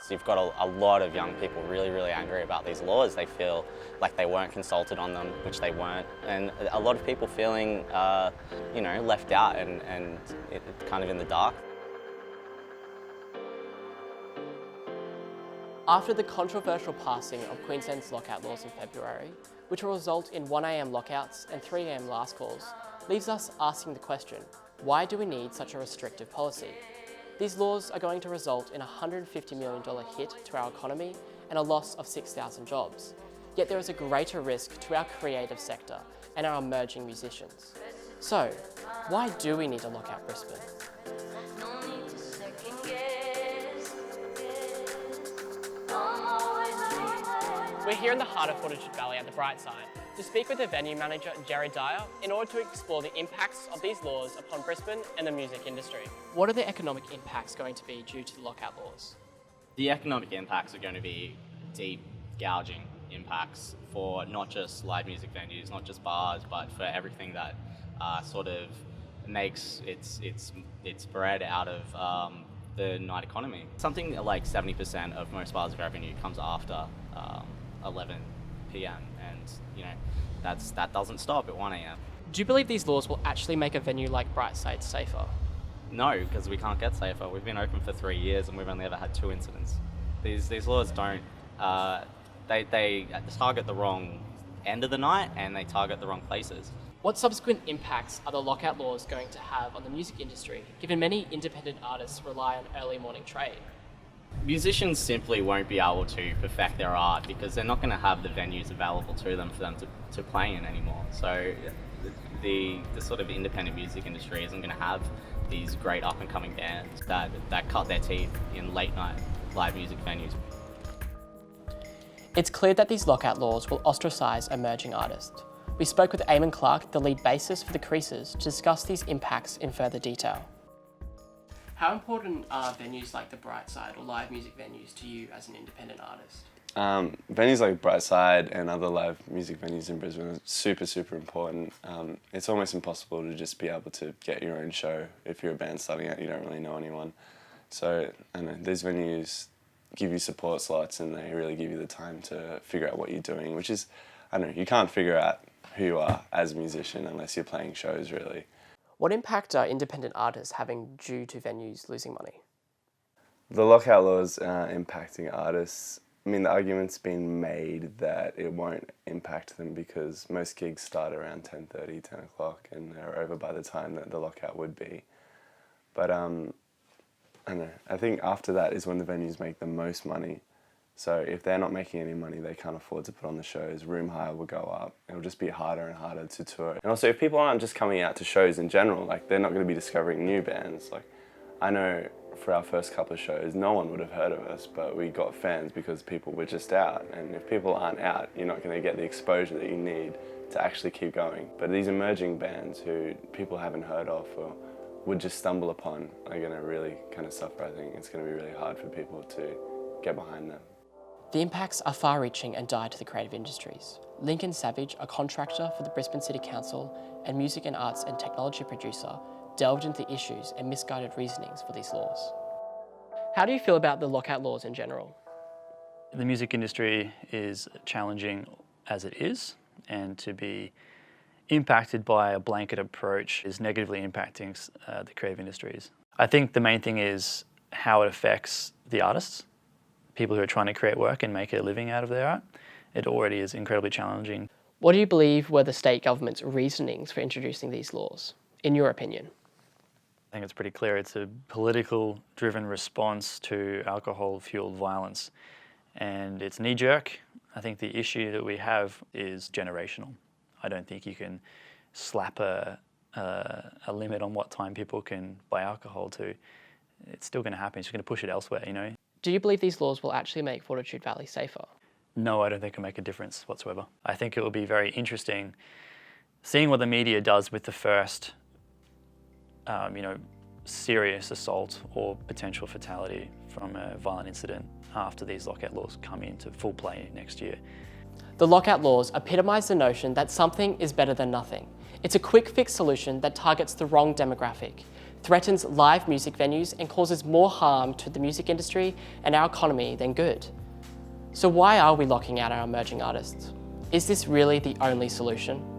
You've got a lot of young people really, really angry about these laws. They feel like they weren't consulted on them, which they weren't, and a lot of people feeling, you know, left out and kind of in the dark. After the controversial passing of Queensland's lockout laws in February, which will result in 1 AM lockouts and 3 AM last calls, leaves us asking the question, why do we need such a restrictive policy? These laws are going to result in a $150 million hit to our economy and a loss of 6,000 jobs. Yet there is a greater risk to our creative sector and our emerging musicians. So, why do we need to lock out Brisbane? We're here in the heart of Fortitude Valley at the Brightside to speak with the venue manager, Jerry Dyer, in order to explore the impacts of these laws upon Brisbane and the music industry. What are the economic impacts going to be due to the lockout laws? The economic impacts are going to be deep, gouging impacts for not just live music venues, not just bars, but for everything that sort of makes its bread out of the night economy. Something like 70% of most bars' revenue comes after 11 p.m. and you know that doesn't stop at 1 a.m. Do you believe these laws will actually make a venue like Brightside safer? No, because we can't get safer. We've been open for 3 years and we've only ever had 2 incidents. These laws don't. They target the wrong end of the night and they target the wrong places. What subsequent impacts are the lockout laws going to have on the music industry, given many independent artists rely on early morning trade? Musicians simply won't be able to perfect their art because they're not going to have the venues available to them for them to play in anymore. So the sort of independent music industry isn't going to have these great up and coming bands that cut their teeth in late night live music venues. It's clear that these lockout laws will ostracise emerging artists. We spoke with Eamon Clark, the lead bassist for the Creases, to discuss these impacts in further detail. How important are venues like the Brightside or live music venues to you as an independent artist? Venues like Brightside and other live music venues in Brisbane are super, super important. It's almost impossible to just be able to get your own show if you're a band starting out, you don't really know anyone. So, I know, these venues give you support slots and they really give you the time to figure out what you're doing, which is, I don't know, you can't figure out who you are as a musician unless you're playing shows, really. What impact are independent artists having due to venues losing money? The lockout laws are impacting artists. I mean, the argument's been made that it won't impact them because most gigs start around 10:30, 10 o'clock, and they're over by the time that the lockout would be. But I don't know, I think after that is when the venues make the most money. So if they're not making any money, they can't afford to put on the shows. Room hire will go up. It'll just be harder and harder to tour. And also, if people aren't just coming out to shows in general, like they're not going to be discovering new bands. Like I know for our first couple of shows, no one would have heard of us, but we got fans because people were just out. And if people aren't out, you're not going to get the exposure that you need to actually keep going. But these emerging bands who people haven't heard of or would just stumble upon are going to really kind of suffer. I think it's going to be really hard for people to get behind them. The impacts are far-reaching and dire to the creative industries. Lincoln Savage, a contractor for the Brisbane City Council and music and arts and technology producer, delved into the issues and misguided reasonings for these laws. How do you feel about the lockout laws in general? The music industry is challenging as it is, and to be impacted by a blanket approach is negatively impacting the creative industries. I think the main thing is how it affects the artists, people who are trying to create work and make a living out of their art. It already is incredibly challenging. What do you believe were the state government's reasonings for introducing these laws, in your opinion? I think it's pretty clear it's a political-driven response to alcohol-fueled violence, and it's knee-jerk. I think the issue that we have is generational. I don't think you can slap a limit on what time people can buy alcohol to. It's still going to happen. It's just going to push it elsewhere, you know. Do you believe these laws will actually make Fortitude Valley safer? No, I don't think it'll make a difference whatsoever. I think it will be very interesting seeing what the media does with the first, serious assault or potential fatality from a violent incident after these lockout laws come into full play next year. The lockout laws epitomise the notion that something is better than nothing. It's a quick fix solution that targets the wrong demographic. threatens live music venues and causes more harm to the music industry and our economy than good. So why are we locking out our emerging artists? Is this really the only solution?